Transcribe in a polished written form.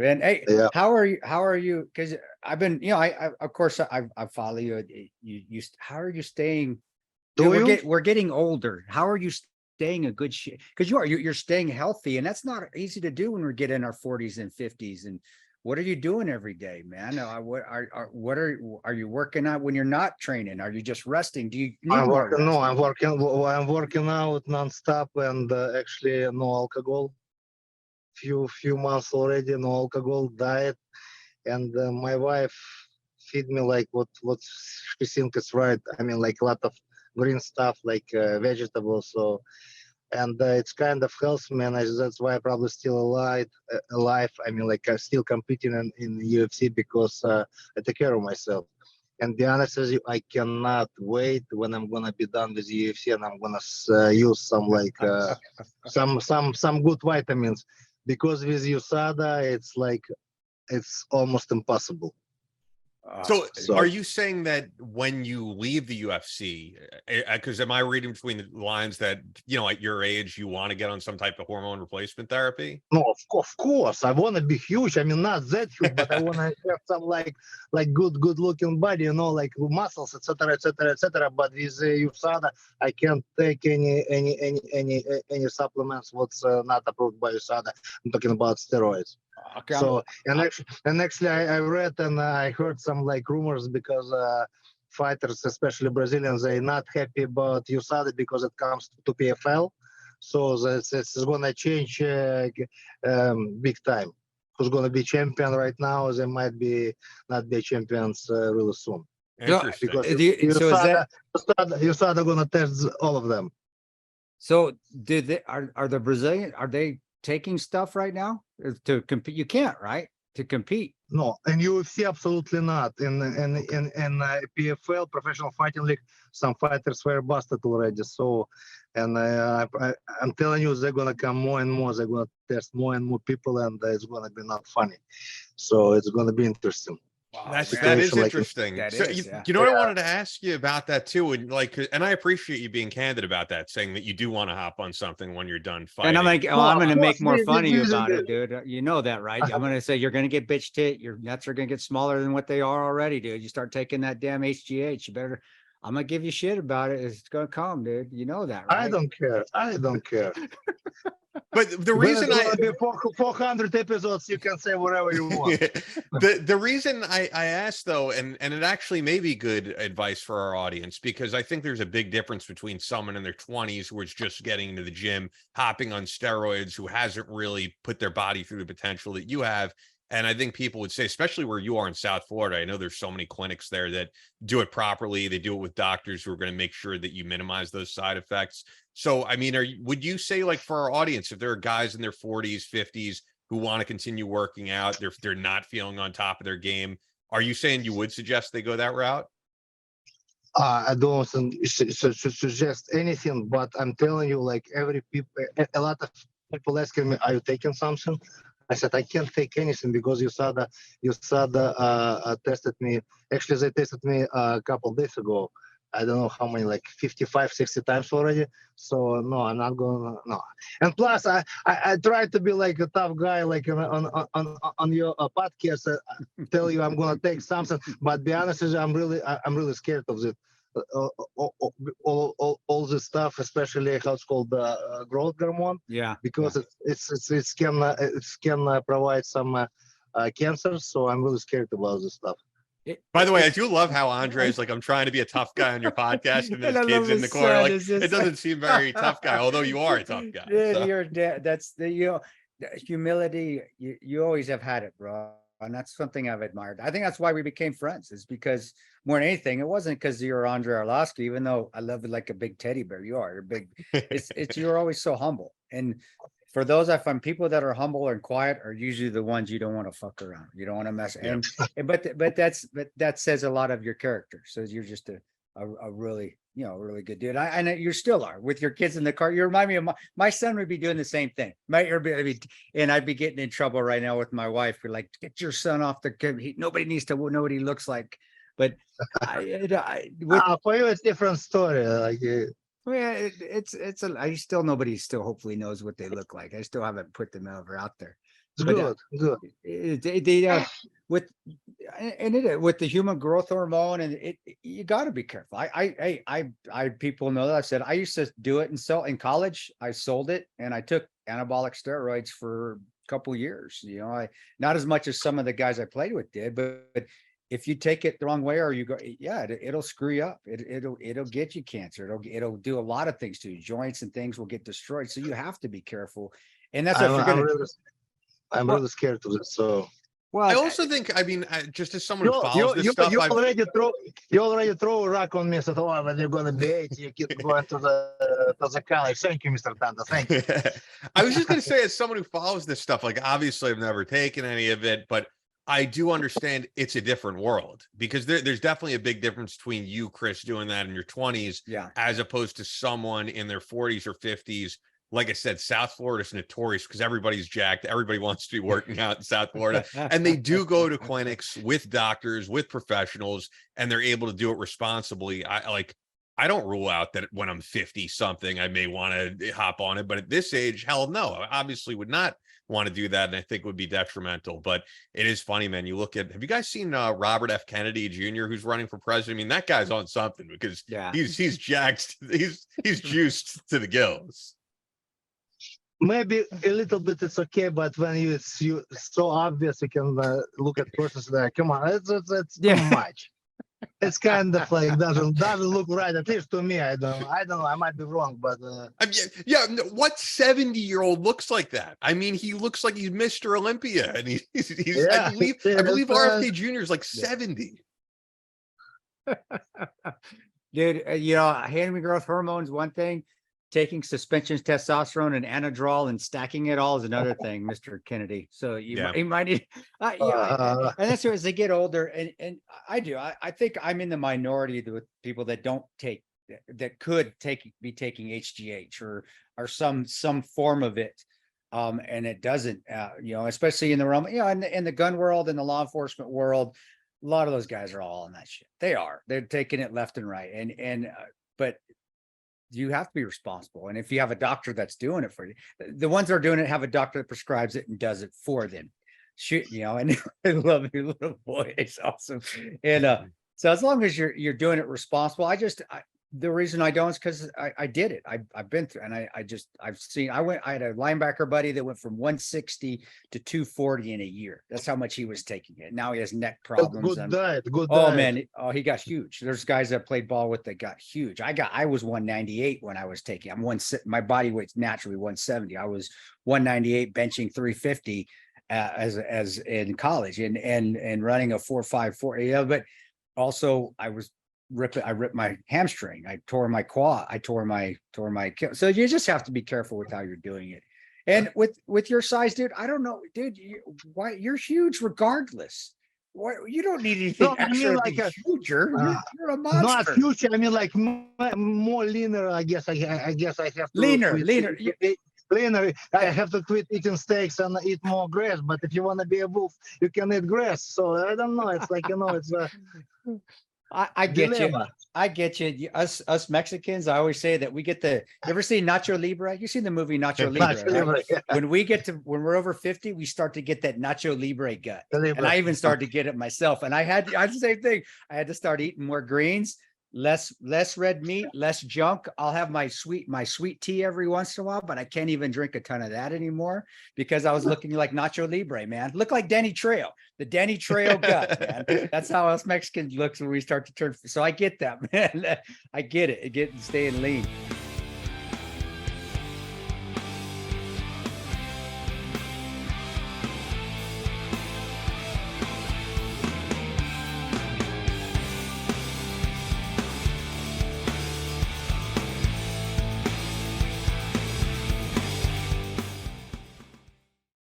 And hey, Yeah. how are you? How are you? Because I've been, I of course I follow you. How are you staying? Do you? We're getting older. How are you staying a good shape? Because you're staying healthy, and that's not easy to do when we get in our 40s and 50s. And what are you doing every day, man? What are you working out when you're not training? Are you just resting? Do you need I'm more working. rest? No, I'm working out nonstop, and actually no alcohol. Few months already, no alcohol diet, and my wife feed me like what she thinks is right. I mean, like a lot of green stuff, like vegetables. So, and it's kind of helps me, and that's why I'm probably still alive. Alive. I mean, like still competing in UFC because I take care of myself. And be honest with you, I cannot wait when I'm gonna be done with UFC and I'm gonna use some like some good vitamins because with USADA it's like it's almost impossible. So So are you saying that when you leave the UFC, because am I reading between the lines that, at your age, you want to get on some type of hormone replacement therapy? no, of course, I want to be huge. I mean, not that huge, but I want to have some like good looking body, like muscles, etc., etc., etc. But with USADA, I can't take any supplements what's not approved by USADA. I'm talking about steroids. Okay, So actually, I read and I heard some like rumors because fighters, especially Brazilians, they're not happy about USADA because it comes to PFL. So it's gonna change big time. Who's gonna be champion right now? They might be not be champions really soon Interesting. because so is that USADA gonna test all of them. so? Did they are the Brazilian? Are they taking stuff right now to compete? You can't, right? To compete. No, in UFC, absolutely not. In PFL, Professional Fighting League, some fighters were busted already. So, and I'm telling you, they're gonna come more and more. They're gonna test more and more people, and it's gonna be not funny. So it's gonna be interesting. Wow, That is situation like interesting. that So is, you, yeah. you know what I wanted to ask you about that too, and I appreciate you being candid about that, saying that you do want to hop on something when you're done fighting. And I'm like, oh, No, I'm of going to make course, more fun of you this is about it, dude. You know that, right? I'm going to say you're going to get bitch tit. Your nuts are going to get smaller than what they are already, dude. You start taking that damn HGH, you better. I'm going to give you shit about it. It's going to come, dude. You know that, right? I don't care. I don't care. But the When reason it's gonna be 400 episodes, you can say whatever you want. the reason I asked though, and it actually may be good advice for our audience, because I think there's a big difference between someone in their 20s who is just getting into the gym, hopping on steroids, who hasn't really put their body through the potential that you have. And I think people would say, especially where you are in South Florida, I know there's so many clinics there that do it properly. They do it with doctors who are going to make sure that you minimize those side effects. So, I mean, would you say, like, for our audience, if there are guys in their 40s, 50s who want to continue working out, they're not feeling on top of their game, are you saying you would suggest they go that route? I don't suggest anything, but I'm telling you, like a lot of people asking me, "Are you taking something?" I said, "I can't take anything because USADA tested me. Actually, they tested me a couple of days ago. I don't know how many, like 55, 60 times already. So no, I'm not going. No. And plus, I try to be like a tough guy, like on your podcast, tell you I'm gonna take something. But be honest with you, I'm really scared of it. All this stuff, especially how it's called the growth hormone, Yeah. because it can provide some cancer. So I'm really scared about this stuff. By the way, I do love how Andrei's like, I'm trying to be a tough guy on your podcast, and And his I love kids in the his corner. son Like, is just it doesn't seem very tough guy, although you are a tough guy. Dude, So. you're that's the the humility. You always have had it, bro. And that's something I've admired. I think that's why we became friends, is because more than anything, it wasn't because you're Andrei Arlovski, even though I love it like a big teddy bear. You are. You're big. It's you're always so humble. And for those, I find people that are humble and quiet are usually the ones you don't want to fuck around. You don't want to mess. Yeah. But that says a lot of your character. So you're just a really, really good dude. And you still are with your kids in the car. You remind me of my son would be doing the same thing. And I'd be getting in trouble right now with my wife. We're like, get your son off the. Nobody needs to know what he looks like. But for you, it's a different story. Like. I still nobody still hopefully knows what they look like. I still haven't put them out there. It's But, good, good. with with the human growth hormone, and you got to be careful. I people know that I said I used to do it and sell in college. I sold it and I took anabolic steroids for a couple years. You know, I not as much as some of the guys I played with did, but if you take it the wrong way or you go, yeah, it'll screw you up. It'll get you cancer. It'll do a lot of things to you. Joints and things will get destroyed. So you have to be careful. And that's what I'm really scared of it. So. Well, I also think, I mean, just as someone who follows this stuff, you already throw a rock on me. Said, "Oh, when you're gonna be 80, you keep going to the college." Thank you, Mr. Tanda. Thank you. I was just gonna say, as someone who follows this stuff, like obviously I've never taken any of it, but I do understand it's a different world because there's definitely a big difference between you, Chris, doing that in your 20s, as opposed to someone in their 40s or 50s. Like I said, South Florida is notorious because everybody's jacked. Everybody wants to be working out in South Florida. And they do go to clinics with doctors, with professionals, and they're able to do it responsibly. I don't rule out that when I'm 50 something, I may want to hop on it. But at this age, hell no, I obviously would not want to do that. And I think would be detrimental. But it is funny, man. You look at, have you guys seen Robert F. Kennedy Jr., who's running for president? I mean, that guy's on something because he's jacked. He's juiced to the gills. Maybe a little bit it's okay, but when it's so obvious, you can look at persons there. Come on, it's too much. It's kind of like doesn't look right, at least to me. I don't know. I might be wrong, but what 70-year-old looks like that? I mean, he looks like he's Mr. Olympia, and he's I believe RFK Jr. is like 70. Dude, you know, human growth hormone is one thing. Taking suspensions, testosterone, and anadrol and stacking it all is another thing, Mr. Kennedy. So you might need, and that's as they get older. And I do. I think I'm in the minority with people that don't take, that could be taking HGH or some form of it, and it doesn't. You know, especially in the realm, you know, in the gun world, in the law enforcement world, a lot of those guys are all on that shit. They're taking it left and right, but you have to be responsible. And if you have a doctor that's doing it for you, the ones that are doing it have a doctor that prescribes it and does it for them. Shoot, you know, and I love your little boy. It's awesome. And so as long as you're doing it responsible, the reason I don't is because I did it. I've been through, and I had a linebacker buddy that went from 160 to 240 in a year. That's how much he was taking it. Now he has neck problems. Good diet. Oh man, he got huge. There's guys that played ball with that got huge. I was 198 when I was taking. My body weight's naturally 170. I was 198 benching 350 as in college and running a 4.54. You know, but also I ripped my hamstring. I tore my quad. I tore my. So you just have to be careful with how you're doing it. And with your size, dude, I don't know, dude. You're huge regardless. Why you don't need anything extra to be huge. You're a monster. Not huge. I mean, like more leaner. I guess I have to leaner. Leaner. I have to quit eating steaks and eat more grass. But if you want to be a wolf, you can eat grass. So I don't know. It's like, you know, it's I get dilemma. I get you. Us Mexicans, I always say that we get you ever see Nacho Libre? You seen the movie Nacho Libre? Right? When we're over 50, we start to get that Nacho Libre gut. And I even started to get it myself. And I had the same thing. I had to start eating more greens, less red meat, less junk. I'll have my sweet tea every once in a while, but I can't even drink a ton of that anymore because I was looking like Nacho Libre, man. Look like Danny Trejo, the Danny Trejo gut, man. That's how us Mexicans looks when we start to turn. So I get that, man. I get it. Staying lean.